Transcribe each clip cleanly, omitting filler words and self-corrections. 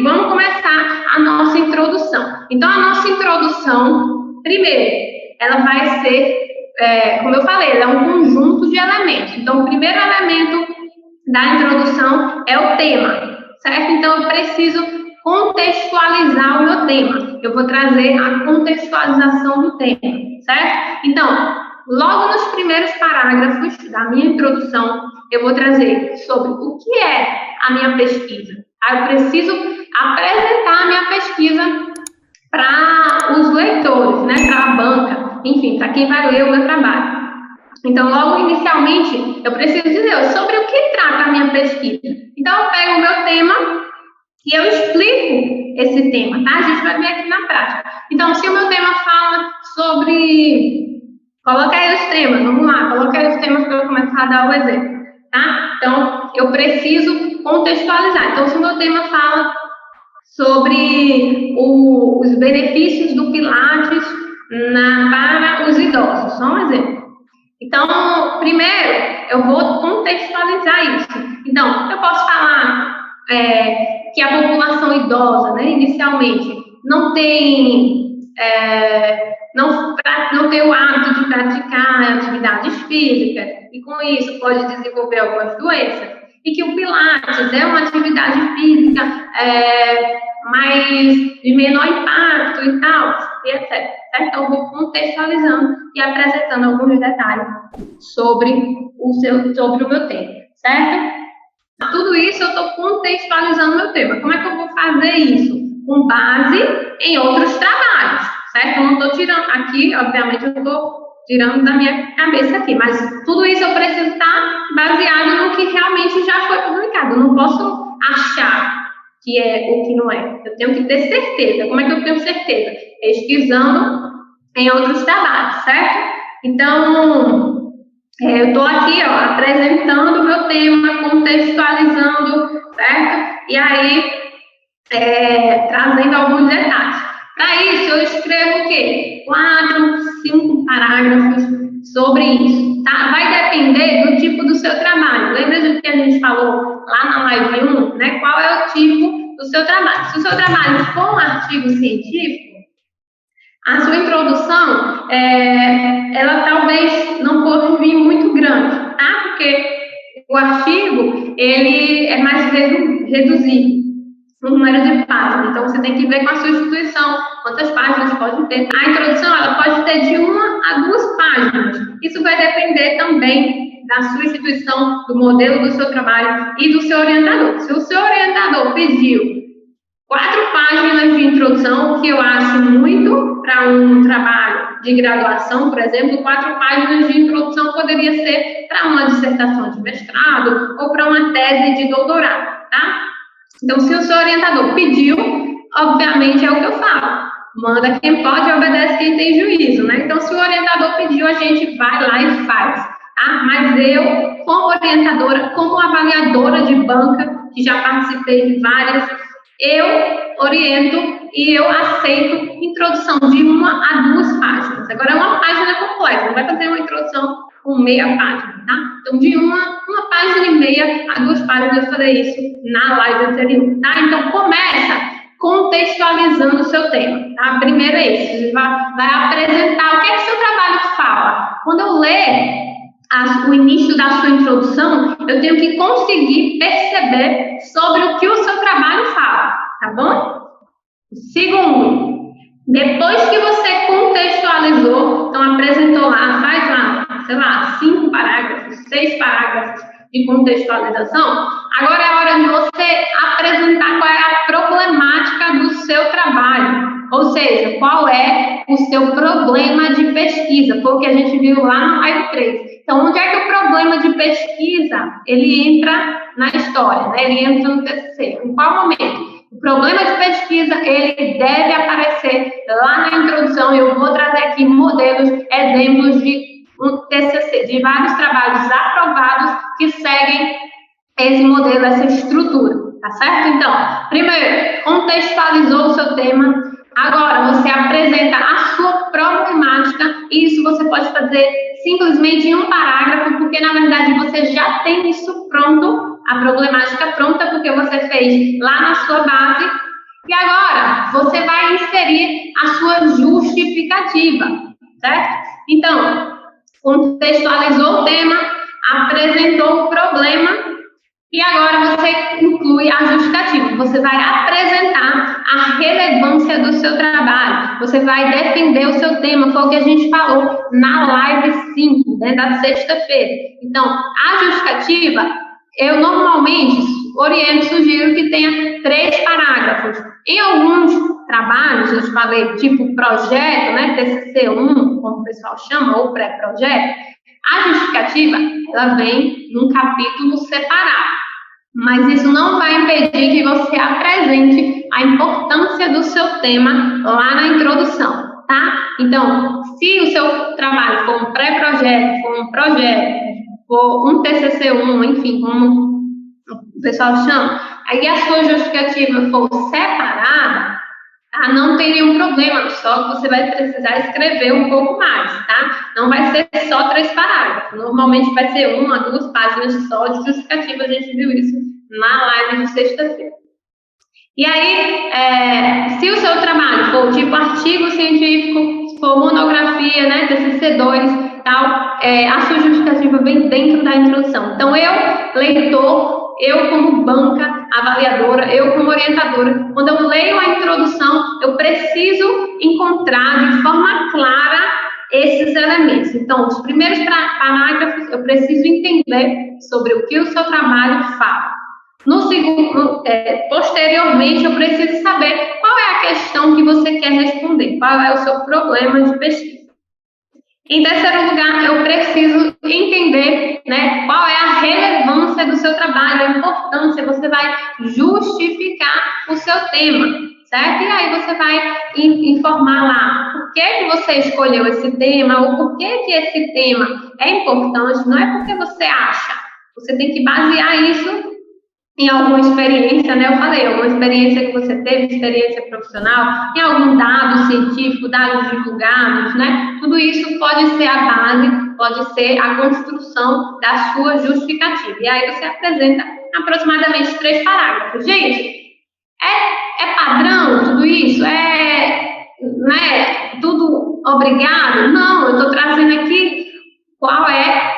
vamos começar a nossa introdução. Então, a nossa introdução, primeiro, ela vai ser, como eu falei, ela é um conjunto de elementos. Então, o primeiro elemento da introdução é o tema, certo? Então, eu preciso contextualizar o meu tema. Eu vou trazer a contextualização do tema, certo? Então, logo nos primeiros parágrafos da minha introdução, eu vou trazer sobre o que é a minha pesquisa. Aí eu preciso apresentar a minha pesquisa para os leitores, né? Para a banca, enfim, para quem vai ler o meu trabalho. Então, logo inicialmente, eu preciso dizer sobre o que trata a minha pesquisa. Então, eu pego o meu tema e eu explico esse tema, tá? A gente vai ver aqui na prática. Então, se o meu tema fala sobre... Coloca aí os temas, vamos lá. Coloca aí os temas para eu começar a dar o exemplo, tá? Então, eu preciso contextualizar. Então, se o meu tema fala sobre os benefícios do Pilates para os idosos, só um exemplo. Então, primeiro, eu vou contextualizar isso. Então, eu posso falar que a população idosa, né, inicialmente, não tem o hábito de praticar atividades físicas, e com isso pode desenvolver algumas doenças, e que o Pilates é uma atividade física mais de menor impacto e tal, e etc. Certo? Então, eu vou contextualizando e apresentando alguns detalhes sobre o meu tema, certo? Tudo isso eu estou contextualizando o meu tema. Como é que eu vou fazer isso? Com base em outros trabalhos, certo? Eu não estou tirando aqui, obviamente, eu estou tirando da minha cabeça aqui, mas tudo isso eu preciso estar baseado no que realmente já foi publicado. Eu não posso achar que é ou que não é. Eu tenho que ter certeza. Como é que eu tenho certeza? Pesquisando em outros trabalhos, certo? Então, eu estou aqui, apresentando o meu tema, contextualizando, certo? E aí, trazendo alguns detalhes. Para isso, eu escrevo o quê? 4, 5 parágrafos sobre isso, tá? Vai depender do tipo do seu trabalho. Lembra do que a gente falou lá na live 1, né? Qual é o tipo do seu trabalho? Se o seu trabalho for um artigo científico, a sua introdução, ela talvez não pode vir muito grande, tá? Porque o artigo, ele é mais reduzido no número de páginas. Então, você tem que ver com a sua instituição quantas páginas pode ter. A introdução, ela pode ter de 1 a 2 páginas. Isso vai depender também da sua instituição, do modelo do seu trabalho e do seu orientador. Se o seu orientador pediu 4 páginas de introdução, que eu acho muito para um trabalho de graduação, por exemplo, 4 páginas de introdução poderia ser para uma dissertação de mestrado ou para uma tese de doutorado, tá? Então, se o seu orientador pediu, obviamente é o que eu falo. Manda quem pode, obedece quem tem juízo, né? Então, se o orientador pediu, a gente vai lá e faz, tá? Mas eu, como orientadora, como avaliadora de banca, que já participei de várias, eu oriento e eu aceito introdução de 1 a 2 páginas. Agora, é uma página completa, não vai fazer uma introdução com meia página, tá? Então, de uma página e meia a 2 páginas, eu falei isso na live anterior, tá? Então, começa contextualizando o seu tema, tá? Primeiro é isso, você vai apresentar o que é que o seu trabalho fala. Quando eu ler o início da sua introdução, eu tenho que conseguir perceber sobre o que o seu trabalho fala, tá bom? Segundo, depois que você contextualizou, então apresentou lá, faz lá, sei lá, 5 parágrafos, 6 parágrafos de contextualização, agora é a hora de você apresentar qual é a problemática do seu trabalho, ou seja, qual é o seu problema de pesquisa, foi o que a gente viu lá no live 3. Então, onde é que o problema de pesquisa, ele entra na história, né? Ele entra no TCC, em qual momento? O problema de pesquisa, ele deve aparecer lá na introdução. Eu vou trazer aqui modelos, exemplos de um TCC, de vários trabalhos aprovados que seguem esse modelo, essa estrutura, tá certo? Então, primeiro, contextualizou o seu tema. Agora, você apresenta a sua problemática, e isso você pode fazer simplesmente em um parágrafo, porque, na verdade, você já tem isso pronto, a problemática pronta, porque você fez lá na sua base E agora, você vai inserir a sua justificativa, certo? Então, contextualizou o tema, apresentou o problema e agora você inclui a justificativa. Você vai apresentar a relevância do seu trabalho, você vai defender o seu tema, foi o que a gente falou na live 5, né, da sexta-feira. Então, a justificativa, eu normalmente oriento, sugiro que tenha 3 parágrafos. Em alguns trabalhos, eu te falei, tipo projeto, né, TCC1, como o pessoal chama, ou pré-projeto, a justificativa, ela vem num capítulo separado. Mas isso não vai impedir que você apresente a importância do seu tema lá na introdução, tá? Então, se o seu trabalho for um pré-projeto, for um projeto, for um TCC1, enfim, como o pessoal chama, aí a sua justificativa for separada, tá? Não tem nenhum problema, só que você vai precisar escrever um pouco mais, tá? Não vai ser só 3 parágrafos, normalmente vai ser 1 a 2 páginas só de justificativa, a gente viu isso na live de sexta-feira. E aí, se o seu trabalho for tipo artigo científico, se for monografia, né, TCC2, tal, a sua justificativa vem dentro da introdução. Então, eu, leitor, eu como banca avaliadora, eu como orientadora, quando eu leio a introdução, eu preciso encontrar de forma clara esses elementos. Então, os primeiros parágrafos, eu preciso entender sobre o que o seu trabalho fala. No segundo, posteriormente, eu preciso saber qual é a questão que você quer responder, qual é o seu problema de pesquisa. Em terceiro lugar, eu preciso entender, né, qual é a relevância do seu trabalho, a importância, você vai justificar o seu tema, certo? E aí você vai informar lá por que você escolheu esse tema, ou por que esse tema é importante, não é porque você acha, você tem que basear isso em alguma experiência, né? Eu falei, alguma experiência que você teve, experiência profissional, em algum dado científico, dados divulgados, né? Tudo isso pode ser a base, pode ser a construção da sua justificativa. E aí você apresenta aproximadamente 3 parágrafos. Gente, é padrão tudo isso? Né, tudo obrigado? Não, eu estou trazendo aqui qual é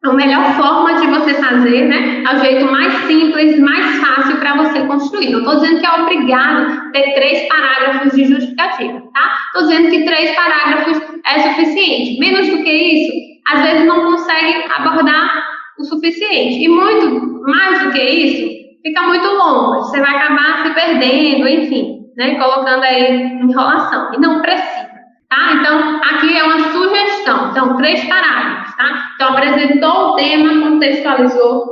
a melhor forma de você fazer, né? É o jeito mais simples, mais fácil para você construir. Não estou dizendo que é obrigado ter 3 parágrafos de justificativa, tá? Estou dizendo que 3 parágrafos é suficiente. Menos do que isso, às vezes não consegue abordar o suficiente. E muito mais do que isso, fica muito longo. Você vai acabar se perdendo, enfim, né? Colocando aí enrolação. E não precisa. Tá? Então, aqui é uma sugestão. Então, 3 parágrafos, tá? Então, apresentou o tema, contextualizou,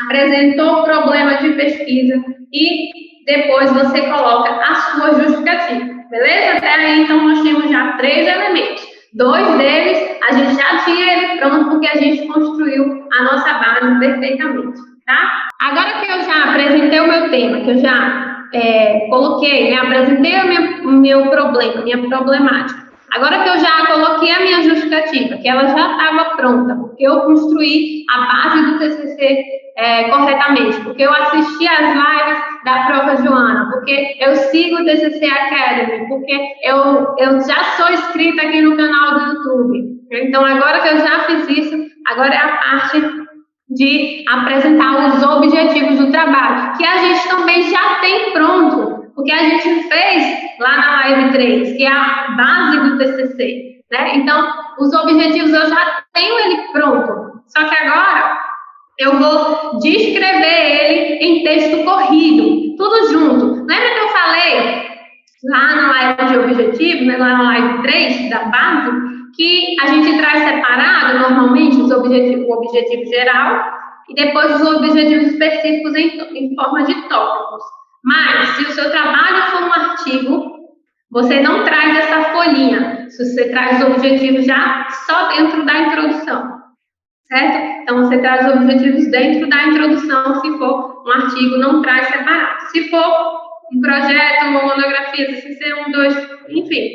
apresentou o problema de pesquisa e depois você coloca a sua justificativa. Beleza? Até aí, então, nós temos já 3 elementos. 2 deles, a gente já tinha ele pronto porque a gente construiu a nossa base perfeitamente, tá? Agora que eu já apresentei o meu tema, que eu já coloquei, né? Apresentei o meu problema, minha problemática. Agora que eu já coloquei a minha justificativa, que ela já estava pronta, porque eu construí a base do TCC corretamente, porque eu assisti às lives da profa Joana, porque eu sigo o TCC Academy, porque eu já sou inscrita aqui no canal do YouTube. Então, agora que eu já fiz isso, agora é a parte de apresentar os objetivos do trabalho, que a gente também já tem pronto, porque a gente fez lá na live 3, que é a base do TCC, né? Então, os objetivos eu já tenho ele pronto, só que agora eu vou descrever ele em texto corrido, tudo junto. Lembra que eu falei lá na live de objetivos, né, lá na live 3 da base, que a gente traz separado normalmente o objetivo geral e depois os objetivos específicos em forma de tópicos. Mas, se o seu trabalho for um artigo, você não traz essa folhinha. Você traz os objetivos já só dentro da introdução, certo? Então, você traz os objetivos dentro da introdução. Se for um artigo, não traz separado. Se for um projeto, uma monografia, TCC1, 2, enfim,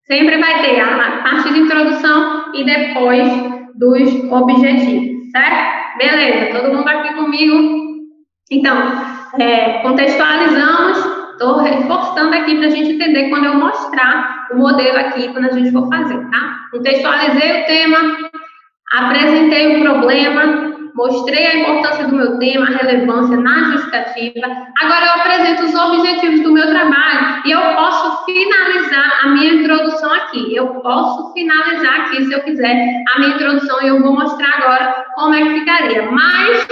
sempre vai ter a parte de introdução e depois dos objetivos, certo? Beleza, todo mundo aqui comigo? Então, contextualizamos, estou aqui para a gente entender quando eu mostrar o modelo aqui, quando a gente for fazer, tá? Contextualizei o tema, apresentei o problema, mostrei a importância do meu tema, a relevância na justificativa. Agora eu apresento os objetivos do meu trabalho e eu posso finalizar a minha introdução aqui. Eu posso finalizar aqui, se eu quiser, a minha introdução e eu vou mostrar agora como é que ficaria. Mas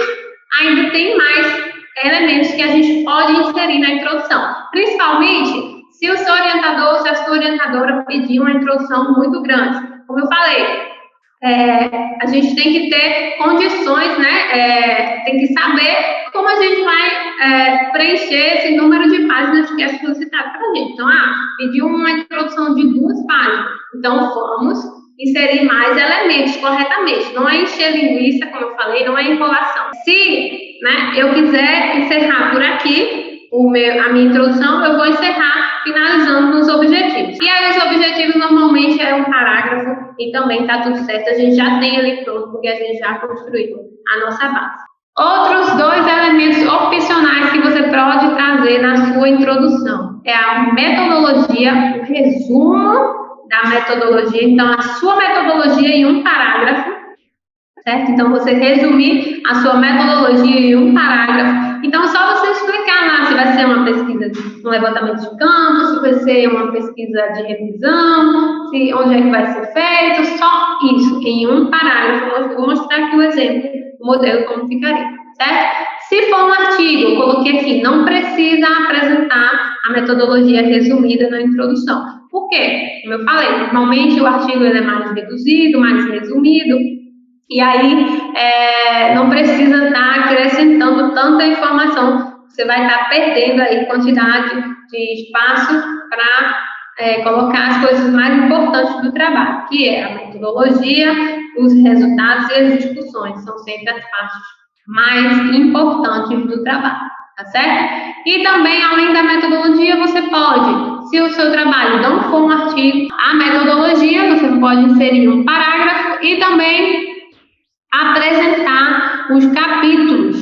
ainda tem mais elementos que a gente pode inserir na introdução. Principalmente se o seu orientador ou se a sua orientadora pedir uma introdução muito grande. Como eu falei, a gente tem que ter condições, né? Tem que saber como a gente vai preencher esse número de páginas que é solicitado para a gente. Então, pediu uma introdução de 2 páginas. Então, vamos inserir mais elementos corretamente. Não é encher linguiça, como eu falei, não é enrolação. Se, né, eu quiser encerrar por aqui a minha introdução, eu vou encerrar finalizando nos objetivos. E aí, os objetivos normalmente é um parágrafo e também está tudo certo. A gente já tem ali pronto, porque a gente já construiu a nossa base. Outros 2 elementos opcionais que você pode trazer na sua introdução é a metodologia, o resumo da metodologia. Então, a sua metodologia em um parágrafo, certo? Então, você resumir a sua metodologia em um parágrafo. Então, é só você explicar lá se vai ser uma pesquisa, um levantamento de campo, se vai ser uma pesquisa de revisão, onde é que vai ser feito, só isso, em um parágrafo. Eu vou mostrar aqui o exemplo, o modelo, como ficaria, certo? Se for um artigo, eu coloquei aqui, não precisa apresentar a metodologia resumida na introdução. Por quê? Como eu falei, normalmente o artigo ele é mais reduzido, mais resumido, e aí não precisa estar acrescentando tanta informação, você vai estar perdendo aí quantidade de espaço para colocar as coisas mais importantes do trabalho, que é a metodologia, os resultados e as discussões, são sempre as partes mais importantes do trabalho, tá certo? E também, além da metodologia, você pode, se o seu trabalho não for um artigo, a metodologia, você pode inserir um parágrafo e também apresentar os capítulos,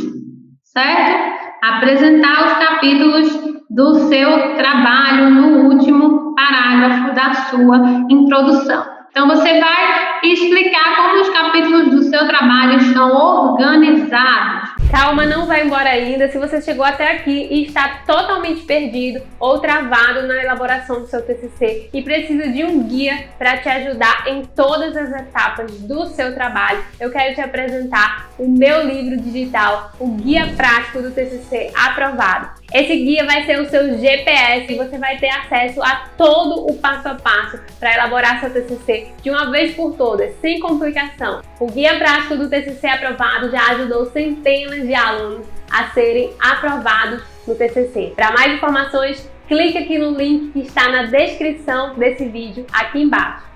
certo? Apresentar os capítulos do seu trabalho no último parágrafo da sua introdução. Então, você vai explicar como os capítulos do seu trabalho estão organizados. Calma, não vai embora ainda. Se você chegou até aqui e está totalmente perdido ou travado na elaboração do seu TCC e precisa de um guia para te ajudar em todas as etapas do seu trabalho, eu quero te apresentar o meu livro digital, o Guia Prático do TCC Aprovado. Esse guia vai ser o seu GPS e você vai ter acesso a todo o passo a passo para elaborar seu TCC de uma vez por todas, sem complicação. O Guia Prático do TCC Aprovado já ajudou centenas de alunos a serem aprovados no TCC. Para mais informações, clique aqui no link que está na descrição desse vídeo aqui embaixo.